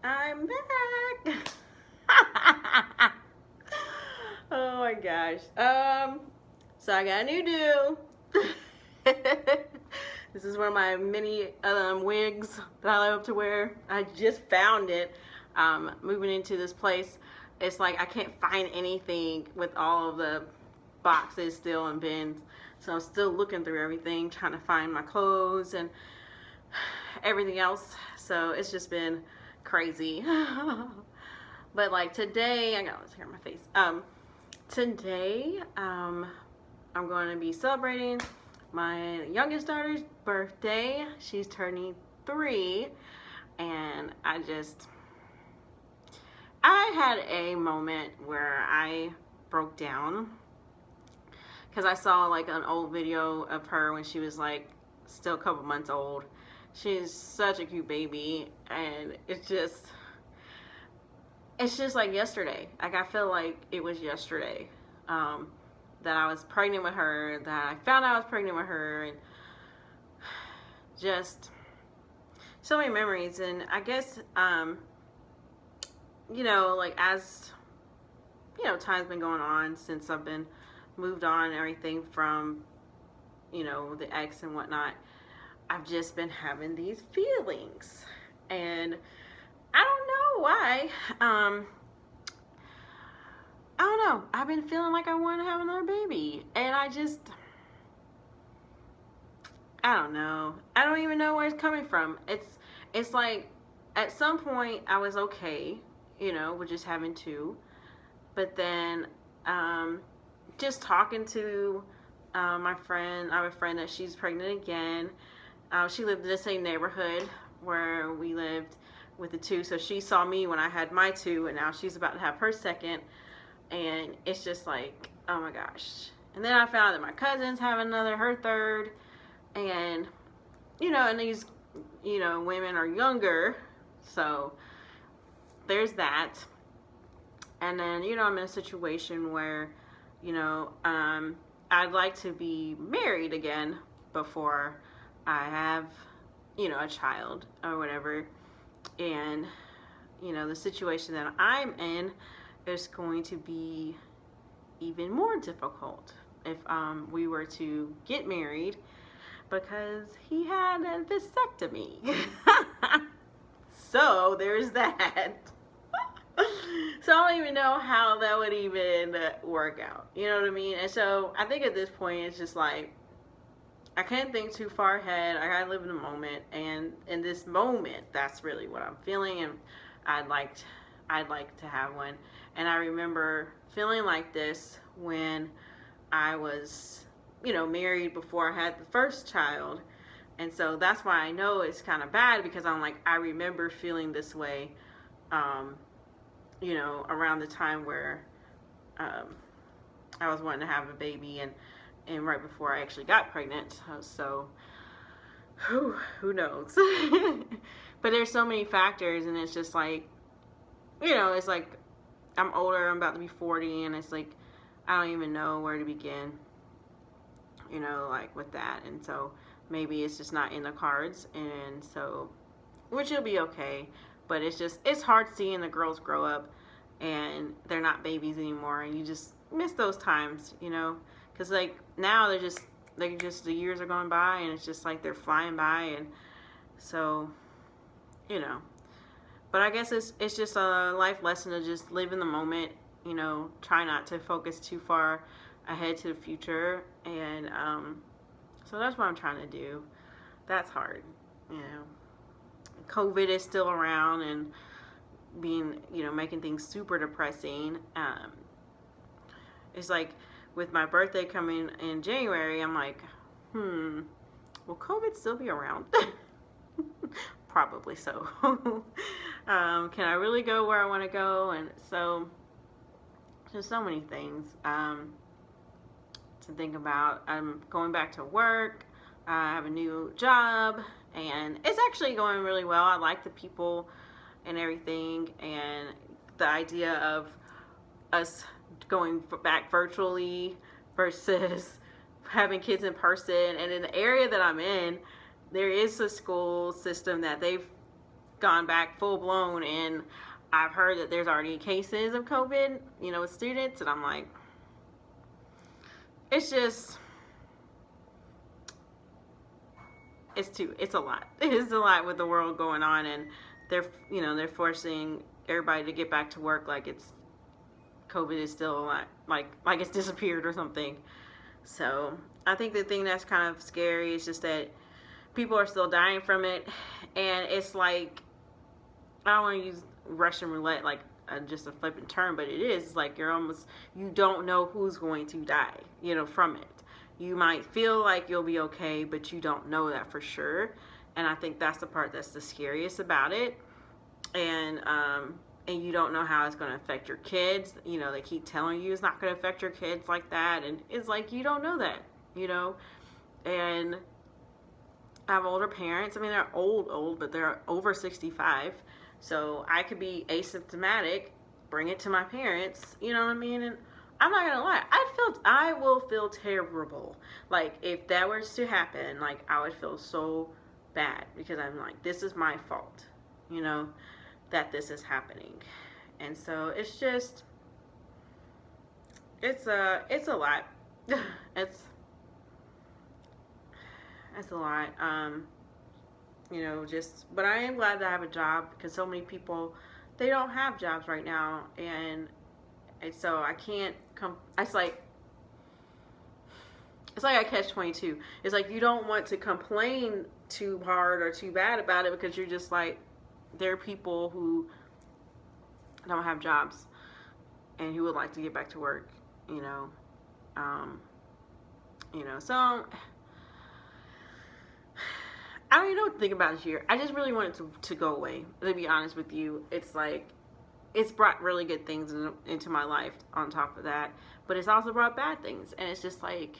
I'm back. Oh my gosh. So I got a new do. This is one of my mini wigs that I love to wear. I just found it. Moving into this place, it's like I can't find anything with all of the boxes still in bins. So I'm still looking through everything, trying to find my clothes and everything else. So it's just been crazy. But like today, I got all this hair on my face. Today, I'm going to be celebrating my youngest daughter's birthday. She's turning 3, and I had a moment where I broke down because I saw like an old video of her when she was like still a couple months old. She's such a cute baby, and it's just like yesterday. Like I feel like it was yesterday that I was pregnant with her, that I found out I was pregnant with her, and just so many memories. And I guess like as time's been going on since I've been moved on and everything from the ex and whatnot, I've just been having these feelings, and I don't know why. I don't know. I've been feeling like I want to have another baby, and I don't know. I don't even know where it's coming from. It's like at some point I was okay, with just having 2, but then just talking to my friend. I have a friend that she's pregnant again. She lived in the same neighborhood where we lived with the 2, so she saw me when I had my 2, and now she's about to have her second, and it's just like, oh my gosh. And then I found that my cousin's having her third, and and these women are younger, so there's that. And then I'm in a situation where I'd like to be married again before I have a child or whatever. And the situation that I'm in is going to be even more difficult if we were to get married, because he had a vasectomy. So there's that. So I don't even know how that would even work out. You know what I mean? And so I think at this point it's just like I can't think too far ahead. I gotta live in the moment, and in this moment, that's really what I'm feeling, and I'd like to have one. And I remember feeling like this when I was, married before I had the first child, and so that's why I know it's kind of bad, because I'm like, I remember feeling this way, around the time where I was wanting to have a baby, and right before I actually got pregnant. So who knows? But there's so many factors, and it's just like, it's like I'm older, I'm about to be 40, and it's like I don't even know where to begin, like with that. And so maybe it's just not in the cards, and so, which will be okay. But it's hard seeing the girls grow up and they're not babies anymore, and you just miss those times, because like now they're just the years are going by, and it's just like they're flying by. And so but I guess it's just a life lesson to just live in the moment, try not to focus too far ahead to the future. And so that's what I'm trying to do. That's hard. COVID is still around and being, making things super depressing. It's like with my birthday coming in January, I'm like, will COVID still be around? Probably so. Can I really go where I want to go? And so there's so many things to think about. I'm going back to work. I have a new job, and it's actually going really well. I like the people and everything, and the idea of us going back virtually versus having kids in person. And in the area that I'm in, there is a school system that they've gone back full blown, and I've heard that there's already cases of COVID, with students, and I'm like, it's just, it's a lot. It's a lot with the world going on, and they're forcing everybody to get back to work like COVID is still a lot, like it's disappeared or something. So I think the thing that's kind of scary is just that people are still dying from it, and it's like, I don't want to use Russian roulette like just a flippant term, but it is. It's like you don't know who's going to die, from it. You might feel like you'll be okay, but you don't know that for sure. And I think that's the part that's the scariest about it. And you don't know how it's going to affect your kids. They keep telling you it's not going to affect your kids like that. And it's like, you don't know that, And I have older parents. I mean, they're old, but they're over 65. So I could be asymptomatic, bring it to my parents, you know what I mean? And I'm not gonna lie, I will feel terrible. Like, if that were to happen, like, I would feel so bad, because I'm like, this is my fault, that this is happening. And so it's just, it's a lot. It's a lot. But I am glad that I have a job, because so many people, they don't have jobs right now, and so I can't it's like I catch-22. It's like, you don't want to complain too hard or too bad about it, because you're just like, there are people who don't have jobs and who would like to get back to work, so I don't even know what to think about this year. I just really want it to go away, to be honest with you. It's like, it's brought really good things into my life on top of that, but it's also brought bad things. And it's just like,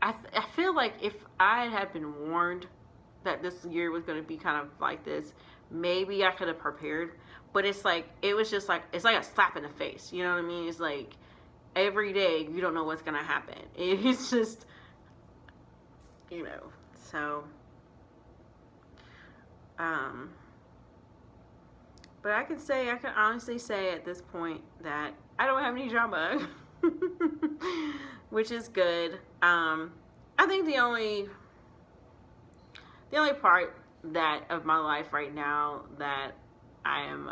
I feel like if I had been warned that this year was going to be kind of like this, maybe I could have prepared. But it's like, it's like a slap in the face. You know what I mean? It's like, every day you don't know what's going to happen. It's just, so, but I can honestly say at this point that I don't have any drama, which is good. I think the only part that of my life right now that I am,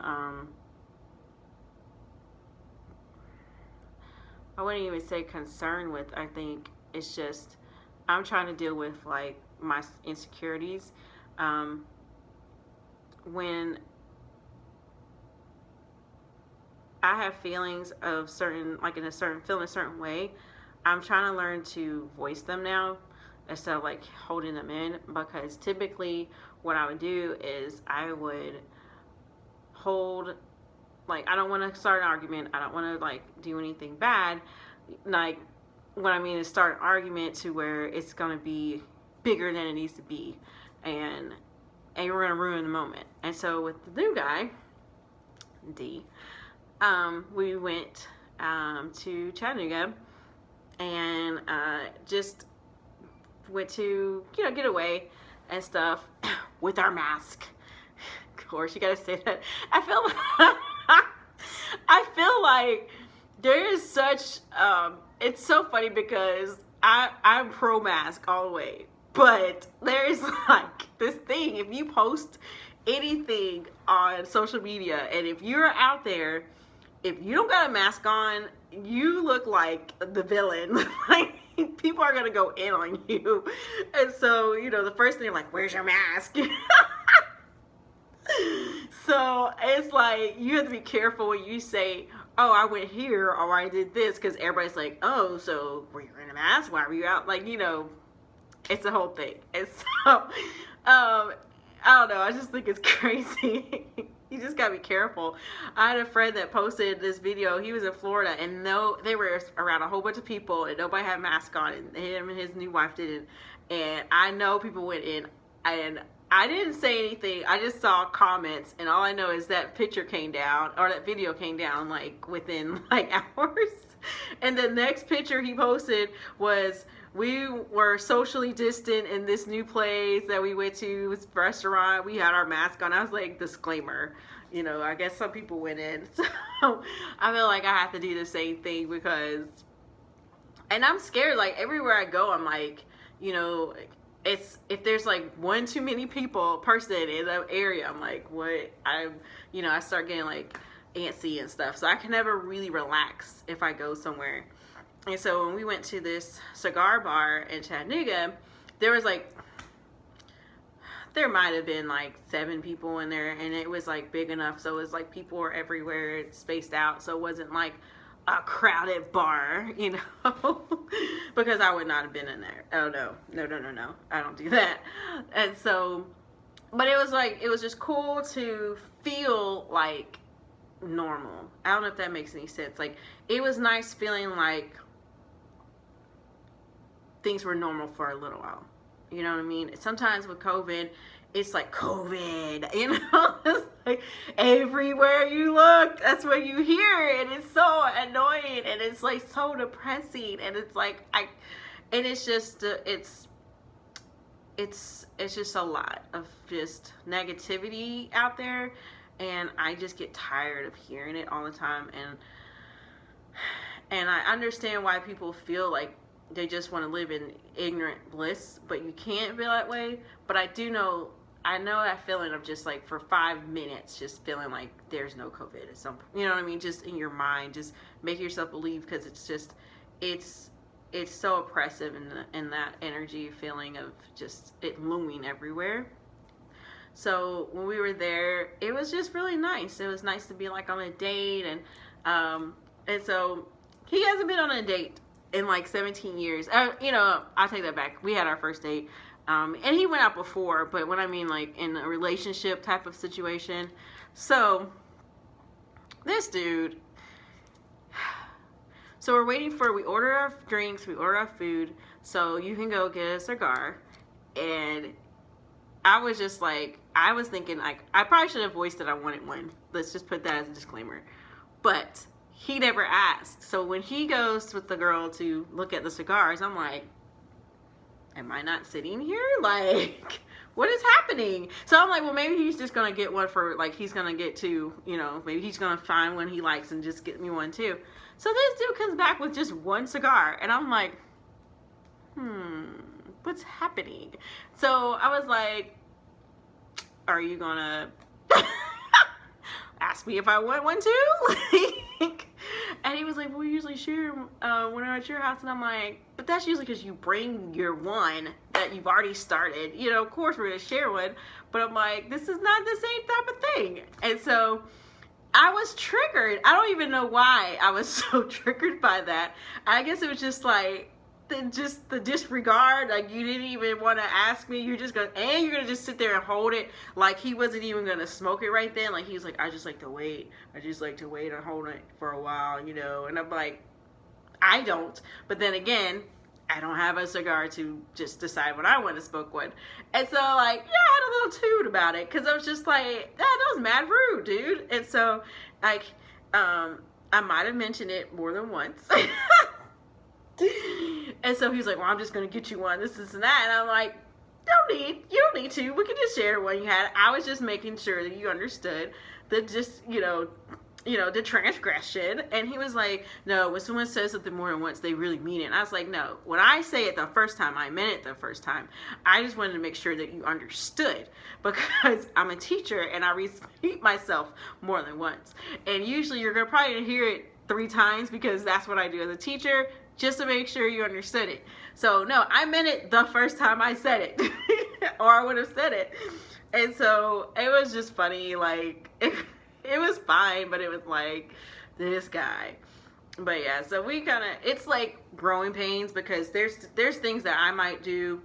I wouldn't even say concerned with, I think it's just, I'm trying to deal with, like, my insecurities. When I have feelings of feeling a certain way, I'm trying to learn to voice them now instead of like holding them in, because typically what I would do is I would hold, like, I don't want to start an argument. I don't want to like do anything bad. Like, what I mean is start an argument to where it's going to be bigger than it needs to be, and we're going to ruin the moment. And so with the new guy, D, we went to Chattanooga, and just went to, get away and stuff with our mask. Of course, you got to say that. I feel like there is such, it's so funny because I'm pro-mask all the way. But there's like this thing, if you post anything on social media, and if you're out there, if you don't got a mask on, you look like the villain. Like, people are gonna go in on you. And so, the first thing, like, where's your mask? So it's like, you have to be careful when you say, oh, I went here, or I did this, because everybody's like, oh, so were you wearing a mask? Why were you out? Like, it's a whole thing. And so, I don't know. I just think it's crazy. You just gotta be careful. I had a friend that posted this video. He was in Florida, and they were around a whole bunch of people, and nobody had a mask on, and him and his new wife didn't. And I know people went in, and I didn't say anything. I just saw comments, and all I know is that picture came down, or that video came down, like, within, like, hours. And the next picture he posted was we were socially distant in this new place that we went to, this restaurant. We had our mask on. I was like, disclaimer, you know, I guess some people went in. So I feel like I have to do the same thing because, and I'm scared, like everywhere I go, I'm like, you know, it's, if there's like one too many person in the area, I'm like, what? You know, I start getting like antsy and stuff. So I can never really relax if I go somewhere. And so when we went to this cigar bar in Chattanooga, there was like, there might have been like 7 people in there, and it was like big enough. So it was like people were everywhere, it's spaced out. So it wasn't like a crowded bar, you know, because I would not have been in there. Oh no, I don't do that. And so, but it was like, it was just cool to feel like normal. I don't know if that makes any sense. Like, it was nice feeling like things were normal for a little while. You know what I mean? Sometimes with COVID, it's like COVID, you know, it's like everywhere you look, that's what you hear, and it's so annoying, and it's like so depressing, and it's like, and it's just, it's just a lot of just negativity out there, and I just get tired of hearing it all the time, and I understand why people feel like they just want to live in ignorant bliss, but you can't feel that way. But I know that feeling of just like for 5 minutes, just feeling like there's no COVID at some point, you know what I mean? Just in your mind, just make yourself believe, because it's just, it's so oppressive in that energy feeling of just it looming everywhere. So when we were there, it was just really nice. It was nice to be like on a date, and so he hasn't been on a date in like 17 years. You know, I'll take that back. We had our first date. And he went out before, but when I mean like in a relationship type of situation. So this dude, so we're waiting we order our drinks, we order our food, so you can go get a cigar. And I was just like, I was thinking like, I probably should have voiced that I wanted one. Let's just put that as a disclaimer. But he never asked. So when he goes with the girl to look at the cigars, I'm like, am I not sitting here? Like, what is happening? So I'm like, well, maybe he's just gonna get one for, like, he's gonna get 2, you know, maybe he's gonna find one he likes and just get me one too. So this dude comes back with just 1 cigar, and I'm like, what's happening? So I was like, are you gonna ask me if I want one too? And he was like, well, we usually share when I'm at your house. And I'm like, but that's usually because you bring your one that you've already started. You know, of course we're going to share one. But I'm like, this is not the same type of thing. And so I was triggered. I don't even know why I was so triggered by that. I guess it was just like, the disregard. Like, you didn't even want to ask me. You're just gonna, and you're gonna just sit there and hold it. Like, he wasn't even gonna smoke it right then. Like, he was like, I just like to wait and hold it for a while, you know. And I'm like, I don't. But then again, I don't have a cigar to just decide when I want to smoke one. And so, like, yeah, I had a little toot about it, because I was just like, that was mad rude, dude. And so, like, I might have mentioned it more than once. And so he's like, well, I'm just going to get you one, this and that. And I'm like, you don't need to. We can just share one you had. I was just making sure that you understood that, just, you know, the transgression. And he was like, no, when someone says something more than once, they really mean it. And I was like, no, when I say it the first time, I meant it the first time. I just wanted to make sure that you understood, because I'm a teacher and I repeat myself more than once. And usually you're going to probably hear it 3 times, because that's what I do as a teacher, just to make sure you understood it. So no, I meant it the first time I said it, or I would have said it. And so it was just funny. Like, it was fine, but it was like, this guy. But yeah, so we kind of, it's like growing pains, because there's things that I might do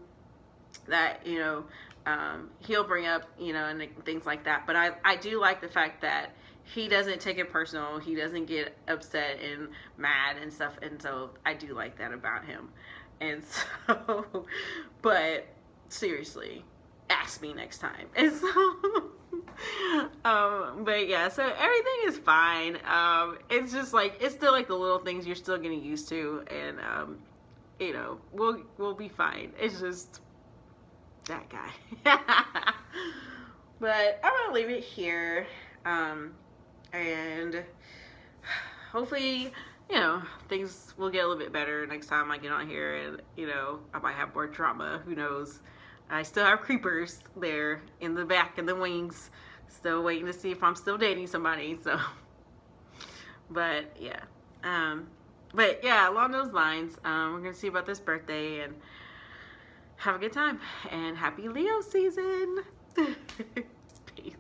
that, you know, he'll bring up, you know, and things like that. But I do like the fact that he doesn't take it personal. He doesn't get upset and mad and stuff. And so I do like that about him. And so, but seriously, ask me next time. And so, but yeah, so everything is fine. It's just like, it's still like the little things you're still getting used to. And, you know, we'll be fine. It's just that guy. But I'm gonna leave it here, and hopefully, you know, things will get a little bit better next time I get on here, and you know, I might have more drama. Who knows? I still have creepers there in the back and the wings, still waiting to see if I'm still dating somebody. So, but yeah, along those lines, we're gonna see about this birthday and have a good time, and happy Leo season. Peace.